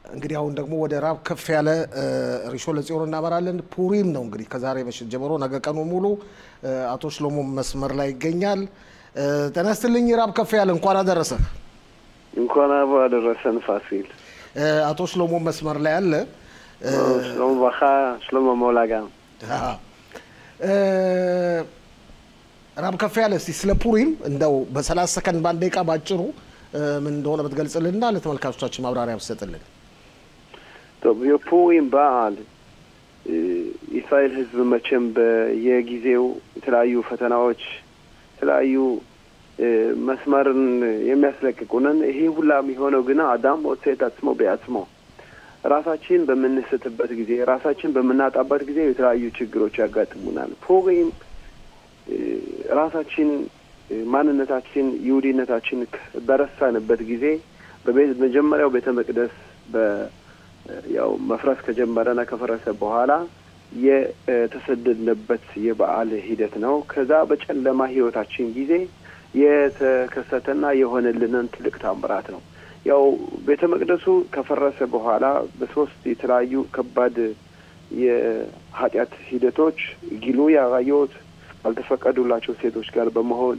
እንግዲህ አሁን ደግሞ ወደ ራብ ከፍ ያለ ሪሾ ለጽዮን እናመራለን። ፑሪም ነው እንግዲህ ከዛሬ በሽት ጀምሮ ነገ ቀኑ ሙሉ አቶ ሽሎሞ መስመር ላይ ይገኛል። ጤና ይስጥልኝ ራብ ከፍ ያለ እንኳን አደረሰ። እንኳን አብሮ አደረሰን ፋሲል። አቶ ሽሎሞ መስመር ላይ አለ። ሽሎሞ ባኻ ሽሎሞ ሞላጋ ራብ ከፍ ያለ እስቲ ስለ ፑሪም እንደው በ30 ሰከንድ ባንድ ደቂቃ ባጭሩ ምን እንደሆነ በትገልጽልንና ለተመልካቾቻችን ማብራሪያ ብትሰጥልን። የፑሪም በዓል የእስራኤል ሕዝብ መቼም በየጊዜው የተለያዩ ፈተናዎች የተለያዩ መስመርን የሚያስለቅቁንን ይሄ ሁላ የሚሆነው ግን አዳም ወጥቶ አጽሞ በአጽሞ ራሳችን በምንስትበት ጊዜ ራሳችን በመናጣበት ጊዜ የተለያዩ ችግሮች ያጋጥሙናል። ፑሪም ራሳችን ማንነታችን ይሁዲነታችን በረሳንበት ጊዜ በመጀመሪያው ቤተ መቅደስ ያው መፍረስ ከጀመረና ከፈረሰ በኋላ የተሰደድንበት የበዓል ሂደት ነው። ከዛ በጨለማ ህይወታችን ጊዜ የተከሰተና የሆነልንን ትልቅ ታምራት ነው። ያው ቤተ መቅደሱ ከፈረሰ በኋላ በሶስት የተለያዩ ከባድ የኃጢአት ሂደቶች ጊሉይ አራዮት ባልተፈቀዱላቸው ሴቶች ጋር በመሆን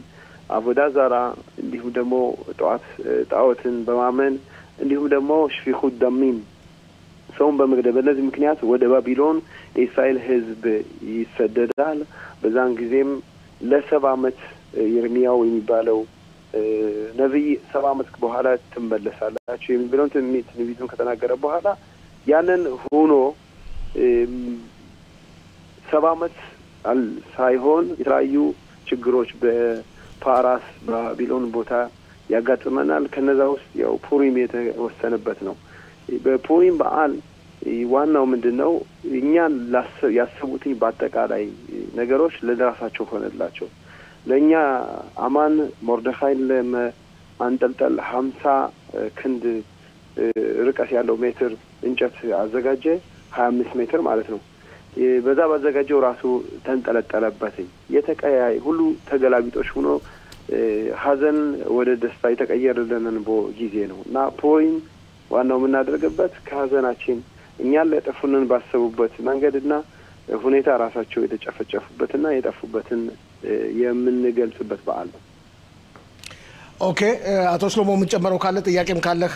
አቦዳ ዛራ እንዲሁም ደግሞ ጣዖትን በማመን እንዲሁም ደግሞ ሽፊኹት ደሚም ሰውን በመግደል በእነዚህ ምክንያት ወደ ባቢሎን የእስራኤል ህዝብ ይሰደዳል። በዛን ጊዜም ለ70 ዓመት ይርሚያው የሚባለው ነብይ 70 ዓመት በኋላ ትመለሳላችሁ የሚባለውን ትንቢቱን ከተናገረ በኋላ ያንን ሆኖ 70 ዓመት ሳይሆን የተለያዩ ችግሮች በፓራስ ባቢሎን ቦታ ያጋጥመናል። ከነዛ ውስጥ ያው ፑሪም የተወሰነበት ነው። በፑሪም በዓል ዋናው ምንድነው? እኛን ያሰቡትኝ በአጠቃላይ ነገሮች ለራሳቸው ሆነላቸው። ለኛ አማን ሞርደኻይን ለማንጠልጠል 50 ክንድ ርቀት ያለው ሜትር እንጨት አዘጋጀ፣ 25 ሜትር ማለት ነው። በዛ ባዘጋጀው ራሱ ተንጠለጠለበት። የተቀያይ ሁሉ ተገላቢጦሽ ሆኖ ሀዘን ወደ ደስታ የተቀየረልን ጊዜ ነው እና ፑሪም ዋናው የምናደርግበት ከሀዘናችን እኛን ለጠፉንን ባሰቡበት መንገድና ሁኔታ ራሳቸው የተጨፈጨፉበትና የጠፉበትን የምንገልጽበት በዓል ነው። ኦኬ አቶ ሽሎሞ የምንጨምረው ካለ ጥያቄም ካለህ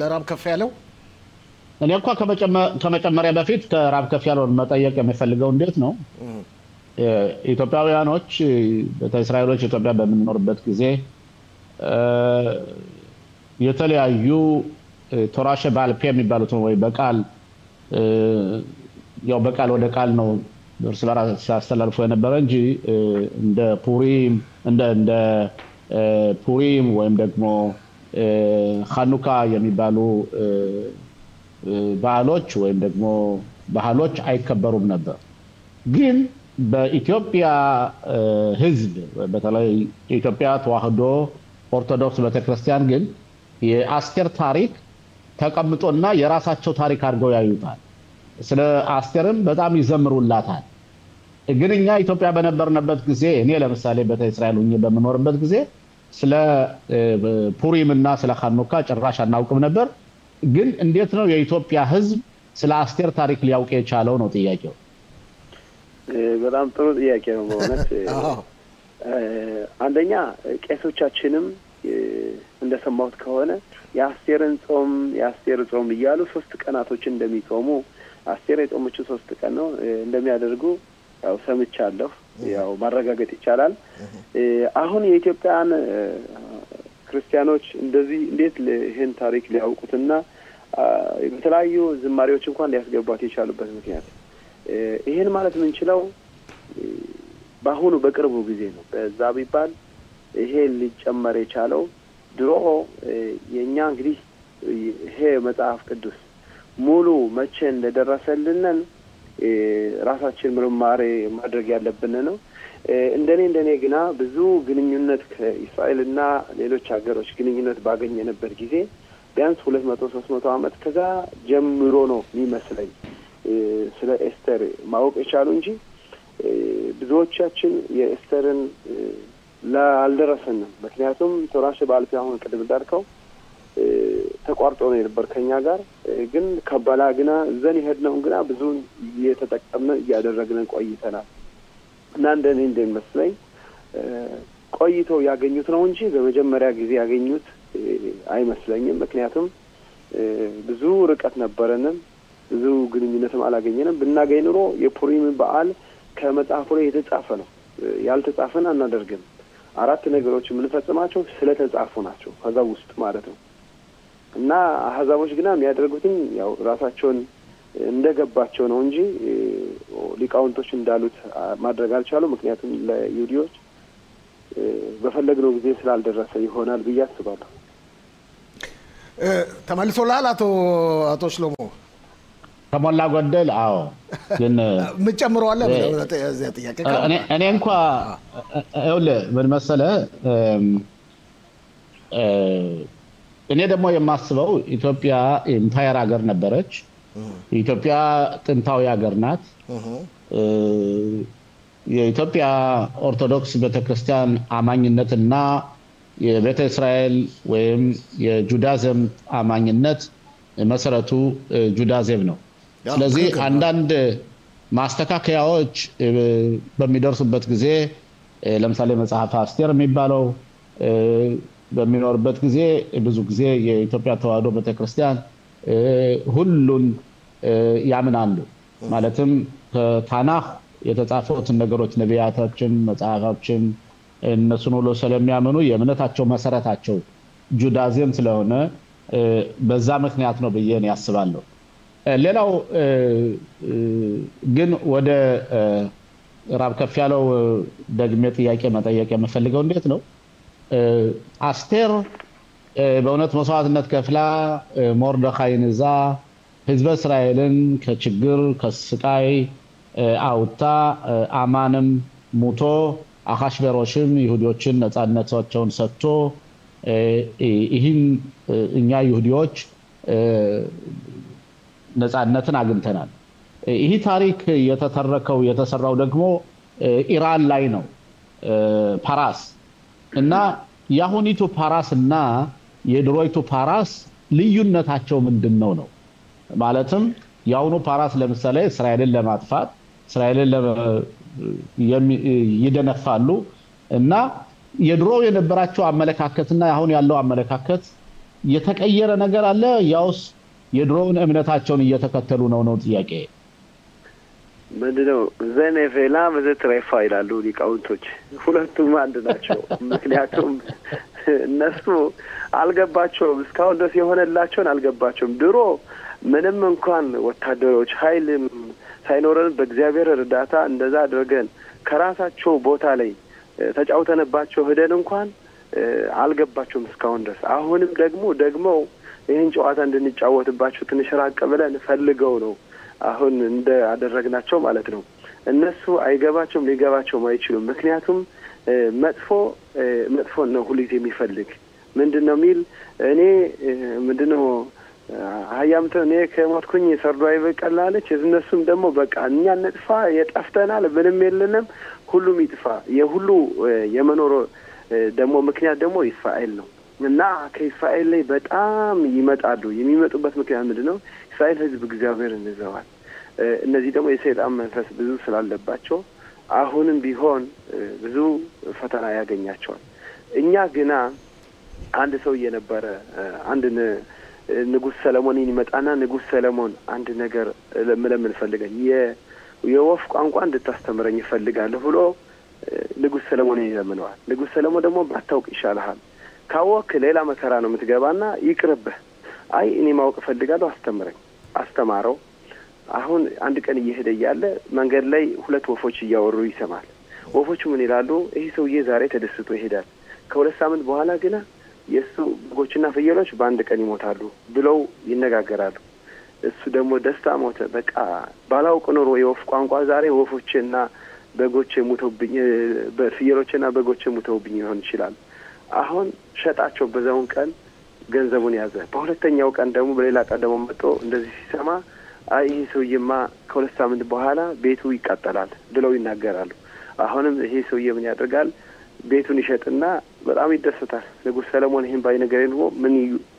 ለራብ ከፍ ያለው? እኔ እንኳን ከመጨመሪያ በፊት ከራብ ከፍ ያለው መጠየቅ የሚፈልገው እንዴት ነው ኢትዮጵያውያኖች በእስራኤሎች ኢትዮጵያ በምንኖርበት ጊዜ የተለያዩ ቶራሽ ባልፔ የሚባሉት ወይ በቃል ያው በቃል ወደ ቃል ነው እርስ በራስ ሲያስተላልፉ የነበረ እንጂ እንደ ፑሪም ወይም ደግሞ ኻኑካ የሚባሉ በዓሎች ወይም ደግሞ ባህሎች አይከበሩም ነበር። ግን በኢትዮጵያ ህዝብ በተለይ ኢትዮጵያ ተዋህዶ ኦርቶዶክስ ቤተክርስቲያን ግን የአስቴር ታሪክ ተቀምጦና የራሳቸው ታሪክ አድርገው ያዩታል። ስለ አስቴርም በጣም ይዘምሩላታል። ግን እኛ ኢትዮጵያ በነበርንበት ጊዜ እኔ ለምሳሌ በእስራኤል ሆኜ በመኖርበት ጊዜ ስለ ፑሪምና ስለ ኻኑካ ጭራሽ አናውቅም ነበር። ግን እንዴት ነው የኢትዮጵያ ህዝብ ስለ አስቴር ታሪክ ሊያውቅ የቻለው ነው ጥያቄው። በጣም ጥሩ ጥያቄ ነው በእውነት። አንደኛ ቄሶቻችንም እንደሰማሁት ከሆነ የአስቴርን ጾም እያሉ 3 ቀናቶችን እንደሚጾሙ አስቴር የጾመችው 3 ቀን ነው እንደሚያደርጉ ያው ሰምቻለሁ። ያው ማረጋገጥ ይቻላል። አሁን የኢትዮጵያን ክርስቲያኖች እንደዚህ እንዴት ይሄን ታሪክ ሊያውቁትና በተለያዩ ዝማሬዎች እንኳን ሊያስገቧት የቻሉበት ምክንያት ይሄን ማለት ምንችለው በቅርቡ ጊዜ ነው። በዛ ቢባል ይሄ ሊጨመር የቻለው ድሮ የኛ እንግዲህ ይሄ መጽሐፍ ቅዱስ ሙሉ መቼ እንደደረሰልን ራሳችን ምርማሬ ማድረግ ያለብን ነው። እንደኔ ግና ብዙ ግንኙነት ከእስራኤልና ሌሎች ሀገሮች ግንኙነት ባገኘንበት ጊዜ ቢያንስ 200-300 ዓመት ከዛ ጀምሮ ነው የሚመስለኝ ስለ ኤስተር ማወቅ የቻሉ እንጂ ብዙዎቻችን የኤስተርን አልደረሰንም። ምክንያቱም ቶራሽ ባልፒ አሁን ቅድም እንዳልከው ተቋርጦ ነው የነበር ከኛ ጋር ግን ከባላ ግና ዘን ይሄድነው ግና ብዙ እየተጠቀመ ያደረግነን ቆይተናል እና እንደኔ እንደሚመስለኝ ቆይተው ያገኙት ነው እንጂ በመጀመሪያ ጊዜ ያገኙት አይመስለኝም ምክንያቱም ብዙ ርቀት ነበረንም ብዙ ግንኙነትም አላገኘንም ብናገኝ ኑሮ የፑሪም በዓል ከመጽሐፉ ላይ የተጻፈ ነው ያልተጻፈን አናደርግም አራት ነገሮች ምን ፈጽማቸው ስለተጻፉ ናቸው ከዛ ውስጥ ማለት ነው እና አህዛቦች ግና የሚያደርጉትን ያው ራሳቸውን እንደገባቸው ነው እንጂ ሊቃውንቶች እንዳሉት ማድረግ አልቻሉ ምክንያቱም ለይሁዲዎች በፈለግነው ጊዜ ስላልደረሰ ይሆናል ብዬ አስባለሁ ተመልሶላል አቶ ሽሎሞ ከሞላ ጎደል አዎ ግን ምጨምረው አለ በዚያ ጥያቄ እኔ እንኳን ምን መሰለህ እኔ ደግሞ የማስበው ኢትዮጵያ ኢምፓየር ሀገር ነበረች ኢትዮጵያ ጥንታዊ ሀገር ናት የኢትዮጵያ ኦርቶዶክስ ቤተክርስቲያን አማኝነትና የቤተ እስራኤል ወይም የጁዳይዝም አማኝነት መሰረቱ ጁዳይዝም ነው ስለዚህ አንዳንድ ማስተካከያዎች በሚደርሱበት ጊዜ ለምሳሌ መጽሐፍ አስቴር የሚባለው በሚኖርበት ጊዜ ብዙ ጊዜ የኢትዮጵያ ተዋሕዶ ቤተክርስቲያን ሁሉን ያምናሉ ማለትም ከታናህ የተጻፉትን ነገሮች ነቢያቶችን መጽሐፎችን እነሱን ሁሉ ስለሚያምኑ የእምነታቸው መሰረታቸው ጁዳይዝም ስለሆነ በዛ ምክንያት ነው ብዬ ያስባለሁ ሌላው ግን ወደ ራብ ከፍ ያለው ደግሜ ጥያቄ መጠየቅ የምፈልገው እንዴት ነው አስቴር በእውነት መስዋዕትነት ከፍላ ሞርደኻይን እዛ ህዝበ እስራኤልን ከችግር ከስቃይ አውጣ አማንም ሙቶ አኻሽቬሮሽም ይሁዲዎችን ነፃነታቸውን ሰጥቶ ይህን እኛ ይሁዲዎች ነፃነትን አግኝተናል ይህ ታሪክ የተተረከው የተሰራው ደግሞ ኢራን ላይ ነው ፓራስ እና ያሁኒቱ ፓራስ እና የድሮይቱ ፓራስ ልዩነታቸው ምንድነው ነው ማለትም ያሁኑ ፓራስ ለምሳሌ እስራኤልን ለማጥፋት እስራኤልን ይደነፋሉ እና የድሮ የነበራቸው አመለካከትና አሁን ያለው አመለካከት የተቀየረ ነገር አለ ያውስ የድሮውን እምነታቸውን እየተከተሉ ነው ጥያቄ ምንድነው ዘኔቬላ በዘትራይፋ ይላሉ ሊቃውንቶች ሁለቱም አንድ ናቸው ምክንያቱም እነሱ አልገባቸውም እስካሁን ድረስ የሆነላቸውን አልገባቸውም ድሮ ምንም እንኳን ወታደሮች ኃይልም ሳይኖረን በእግዚአብሔር እርዳታ እንደዛ አድርገን ከራሳቸው ቦታ ላይ ተጫውተንባቸው ሄደን እንኳን አልገባቸውም እስካሁን ድረስ አሁንም ደግሞ ይሄን ጨዋታ እንድንጫወትባቸው ትንሽ ራቅ ብለን ፈልገው ነው አሁን እንደ አደረግናቸው ማለት ነው እነሱ አይገባቸውም ሊገባቸውም አይችሉም ምክንያቱም መጥፎ ነው ሁሉ የሚፈልግ ምንድነው ሚል እኔ ምንድነው አያምተ እኔ ከሞትኩኝ ሰርዶ አይበቀላለች እነሱም ደግሞ በቃ እኛ ነጥፋ የጠፍተናል ምንም የለንም ሁሉም ይጥፋ የሁሉ የመኖር ደግሞ ምክንያት ደግሞ እስራኤል ነው እና ከእስራኤል ላይ በጣም ይመጣሉ የሚመጡበት ምክንያት ምንድነው እስራኤል ህዝብ እግዚአብሔርን ይዘዋል እነዚህ ደግሞ የሰይጣን መንፈስ ብዙ ስላለባቸው አሁንም ቢሆን ብዙ ፈተና ያገኛቸዋል እኛ ግና አንድ ሰው የነበረ አንድ ንጉስ ሰለሞን ይመጣና ንጉስ ሰለሞን አንድ ነገር ለምን ፈልገኝ የወፍ ቋንቋ እንድታስተምረኝ ይፈልጋል ብሎ ንጉስ ሰለሞን ይለምነዋል ንጉስ ሰለሞን ደግሞ ባታውቅ ይሻልሃል ካወክ ሌላ መከራ ነው የምትገባና ይቅርብህ አይ እኔ ማወቅ ፈልጋለሁ አስተምረኝ አስተማረው አሁን አንድ ቀን እየሄደ ያለ መንገድ ላይ ሁለት ወፎች እያወሩ ይሰማል ወፎቹ ምን ይላሉ ይሄ ሰውዬ ዛሬ ተደስቶ ይሄዳል ከሁለት ሳምንት በኋላ ግን የሱ በጎችና ፍየሎች በአንድ ቀን ይሞታሉ ብለው ይነጋገራሉ እሱ ደግሞ ደስታ ሞተ በቃ ባላውቅ ኖሮ የወፍ ቋንቋ ዛሬ ወፎችና በጎች ሙተውብኝ በፍየሎችና በጎች ሙተውብኝ ይሆን ይችላል አሁን ሸጣቸው በዛውን ቀን ገንዘቡን ያዘ በሁለተኛው ቀን ደግሞ በሌላ ቀን ደግሞ መጥቶ እንደዚህ ሲሰማ አይ ይሄ ሰውዬማ ከሁለት ሳምንት በኋላ ቤቱ ይቃጠላል ብለው ይናገራሉ አሁንም ይሄ ሰውዬ ምን ያደርጋል ቤቱን ይሸጥና በጣም ይደሰታል ንጉስ ሰለሞን ይሄን ባይነገረኝ ነው ምን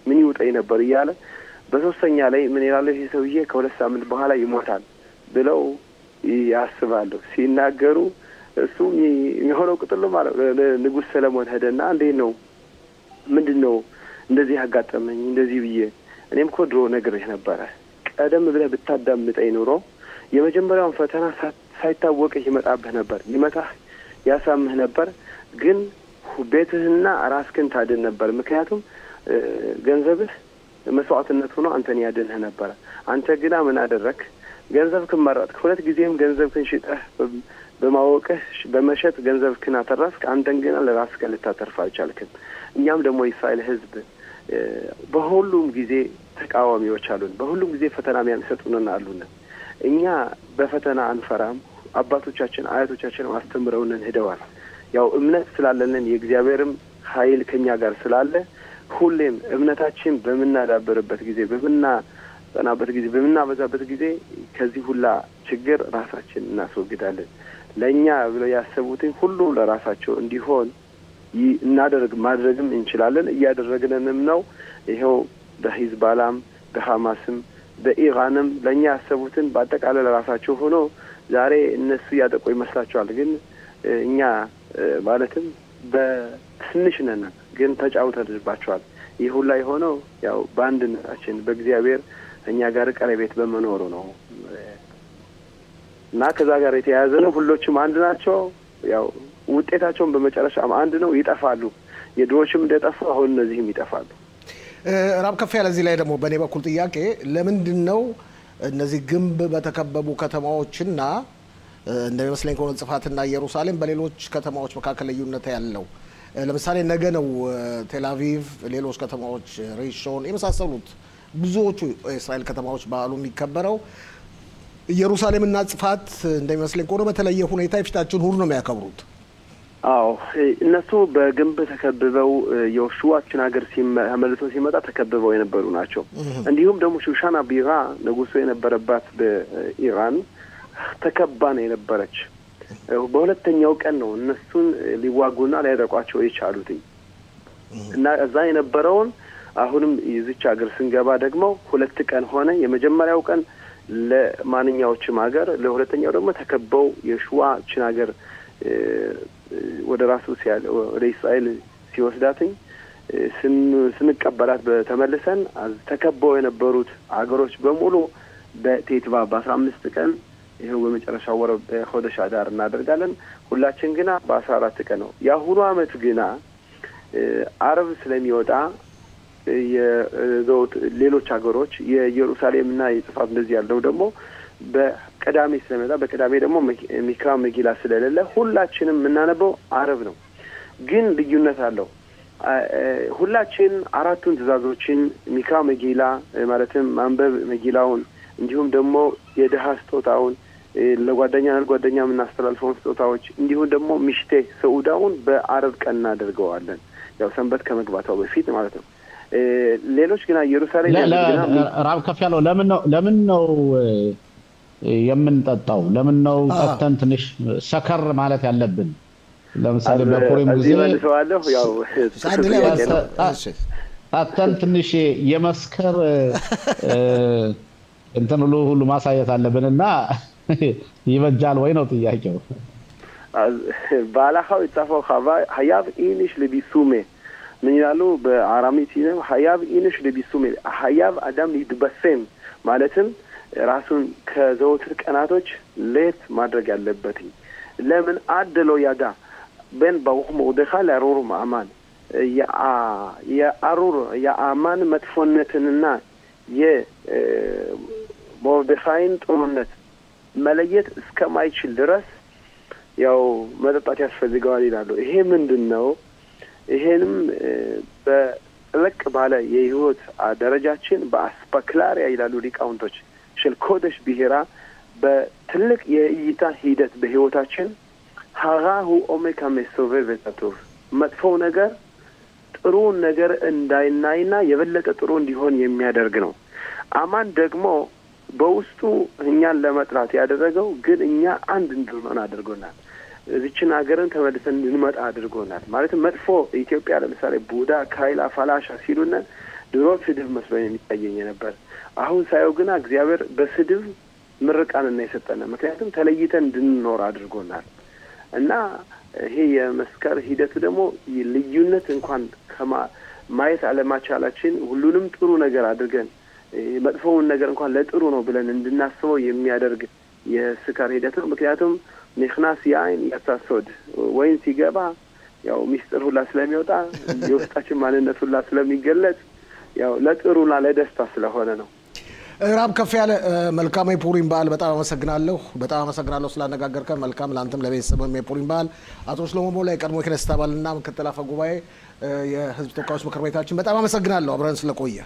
ምን ይውጣይ ነበር ይያለ በሶስተኛ ላይ ምን ይላል ይሄ ሰውዬ ከሁለት ሳምንት በኋላ ይሞታል ብለው ያስባሉ ሲናገሩ እሱ የሚሆነው ቅጥሉ ማለት ንጉስ ሰለሞን ሄደና እንዴ ነው ምንድነው እንደዚህ ያጋጠመኝ እንደዚህ ብዬ እኔም እኮ ድሮ ነግሬህ ነበር ቀደም ብለህ ብታዳምጠኝ ኑሮ የመጀመሪያውን ፈተና ሳይታወቅህ ይመጣብህ ነበር ይመታህ ያሳምህ ነበር ግን ቤትህና ራስህን ታድን ነበር ምክንያቱም ገንዘብህ መስዋዕትነት ሆኖ አንተን ያድንህ ነበር አንተ ግና ምን አደረክ ገንዘብክን መረጥክ ሁለት ጊዜም ገንዘብክን ሽጠህ በማወቅህ በመሸጥ ገንዘብክን አተረፍክ አንተን ግና ለራስህ ልታተርፍ አልቻልክም እኛም ደግሞ የእስራኤል ህዝብ በሁሉም ጊዜ ተቃዋሚዎች አሉን በሁሉም ጊዜ ፈተና የሚያሰጡን አሉን እኛ በፈተና አንፈራም አባቶቻችን አያቶቻችን አስተምረውንን ሄደዋል ያው እምነት ስላለንን የእግዚአብሔርም ኃይል ከኛ ጋር ስላለ ሁሌም እምነታችን በመናዳበርበት ጊዜ በመናጠናበት ጊዜ በመናበዛበት ጊዜ ከዚህ ሁላ ችግር ራሳችን እናስወግዳለን ለኛ ብለው ያሰቡትን ሁሉ ለራሳቸው እንዲሆን ማድረግም እንችላለን እያደረግንንም ነው ይሄው በሂዝባላም በሐማስም በኢራንም ለኛ ያሰቡትን በአጠቃላይ ለራሳቸው ሆኖ ዛሬ እነሱ ያጠቁ ይመስላቸዋል ግን እኛ ማለትም በትንሽ ነን ግን ተጫውተንባቸዋል ይህ ሁሉ የሆነው ያው በአንድነታችን በእግዚአብሔር እኛ ጋር ቀረቤት በመኖሩ ነው እና ከዛ ጋር የተያያዘ ነው ሁሎችም አንድ ናቸው ያው ውጤታቸውን በመጨረሻም አንድ ነው ይጠፋሉ የድሮችም እንደጠፉ አሁን እነዚህም ይጠፋሉ ራብ ከፍ ያለ እዚህ ላይ ደግሞ በእኔ በኩል ጥያቄ ለምንድነው እነዚህ ግንብ በተከበቡ ከተማዎችና እንደሚመስለኝ ከሆነ ጽፋትና ኢየሩሳሌም በሌሎች ከተማዎች መካከል ልዩነት ያለው ለምሳሌ ነገ ነው ቴል አቪቭ ሌሎች ከተማዎች ሬሾን የመሳሰሉት ብዙዎቹ እስራኤል ከተማዎች በዓሉ የሚከበረው ኢየሩሳሌምና ጽፋት እንደሚመስለኝ ከሆነ በተለየ ሁኔታ የፊታችን እሁድ ነው የሚያከብሩት አዎ እነሱ በግንብ ተከብበው የዮሹዋችን ሀገር ሲመለሱ ሲመጣ ተከብበው የነበሩ ናቸው እንዲሁም ደግሞ ሹሻና ቢራ ንጉሱ የነበረባት በኢራን ተከባ ነው የነበረች በሁለተኛው ቀን ነው እነሱን ሊዋጉና ሊያጠቋቸው የቻሉት እና እዛ የነበረውን አሁንም ይዝች ሀገር ስንገባ ደግሞ ሁለት ቀን ሆነ የመጀመሪያው ቀን ለማንኛዎችም ሀገር ለሁለተኛው ደግሞ ተከበው የዮሹዋችን ሀገር ወደ ራሱ ወደ እስራኤል ሲወስዳትኝ ስንቀበላት በተመለሰን ተከበው የነበሩት አገሮች በሙሉ በቴትባ በ15 ቀን ይሄው በመጨረሻው ወር ሆደሽ አዳር እናደርጋለን ሁላችን ግና በ14 ቀን ነው ያሁኑ አመት ግና አረብ ስለሚወጣ የዘውት ሌሎች ሀገሮች የኢየሩሳሌምና የጽፋት እንደዚህ ያለው ደግሞ በቀዳሜ ስለመጣ በቀዳሜ ደግሞ ሚክራ መጊላ ስለሌለ ሁላችንም የምናነበው አረብ ነው ግን ልዩነት አለው ሁላችን አራቱን ትእዛዞችን ሚክራ መጊላ ማለትም ማንበብ መጊላውን እንዲሁም ደግሞ የደሃ ስጦታውን ለጓደኛ የምናስተላልፈው ስጦታዎች እንዲሁም ደግሞ ምሽቴ ሰዑዳውን በአረብ ቀን እናደርገዋለን ያው ሰንበት ከመግባታው በፊት ማለት ነው ሌሎች ግን ኢየሩሳሌም ራብ ከፍ ያለው ለምን ነው የምንጠጣው ለምን ነው ጠጥተን ትንሽ ሰከር ማለት ያለብን ለምሳሌ በፑሪም ጊዜ መልሰዋለሁ ያው ጠጥተን ትንሽ የመስከር እንትን ሁሉ ማሳየት አለብንና ይበጃል ወይ ነው ጥያቄው ባላኸው ይጣፈው ሀያብ ኢንሽ ለቢሱሜ ምን ይላሉ በአራሚት ነው ሀያብ ኢንሽ ለቢሱሜ ሀያብ አዳም ይድበሰም ማለትም ራሱን ከዘውትር ቀናቶች ሌት ማድረግ ያለበት ለምን አድሎ ያጋ በን ባውም ወደኻል አሩር ማማን የአሩር የአማን መጥፎነትንና የሞርደኻይን ጥሩነት መለየት እስከማይችል ድረስ ያው መጠጣት ያስፈልገዋል ይላሉ ይሄ ምንድነው ይሄንም በለቅ ባለ የህይወት ደረጃችን በአስፓክላሪያ ይላሉ ሊቃውንቶች ሸልኮደሽ ቢሄራ በትልቅ የእይታ ሂደት በህይወታችን ሀራሁ ኦሜካ መሶቨቭ ተቶፍ መጥፎ ነገር ጥሩ ነገር እንዳይናይና የበለጠ ጥሩ እንዲሆን የሚያደርግ ነው አማን ደግሞ በውስጡ እኛን ለመጥራት ያደረገው ግን እኛ አንድ እንድንሆን አድርጎናል እዚችን ሀገርን ተመልሰን እንድንመጣ አድርጎናል ማለት መጥፎ ኢትዮጵያ ለምሳሌ ቡዳ ካይላ ፋላሻ ሲሉና ድሮ ስድብ መስሎኝ የሚታየኝ ነበር። አሁን ሳየው ግን እግዚአብሔር በስድብ ምርቃንና የሰጠነ ምክንያቱም ተለይተን እንድንኖር አድርጎናል እና ይሄ የመስከር ሂደቱ ደግሞ ልዩነት እንኳን ማየት አለማቻላችን ሁሉንም ጥሩ ነገር አድርገን መጥፎውን ነገር እንኳን ለጥሩ ነው ብለን እንድናስበው የሚያደርግ የስካር ሂደት ነው። ምክንያቱም ንኽናስ ያይን ያሳሶድ ወይን ሲገባ ያው ሚስጥር ሁላ ስለሚወጣ የውስጣችን ማንነት ሁላ ስለሚገለጽ ያው ለጥሩና ለደስታ ስለሆነ ነው። ራብ ከፍ ያለ መልካም የፑሪም በዓል በጣም አመሰግናለሁ ስላነጋገርከን። መልካም ላንተም ለቤተሰብም የፑሪም በዓል። አቶ ሽሎሞ ሞላ የቀድሞ የክኔሴት አባልና ምክትል አፈ ጉባኤ የህዝብ ተወካዮች ምክር ቤታችን በጣም አመሰግናለሁ አብረን ስለቆየ።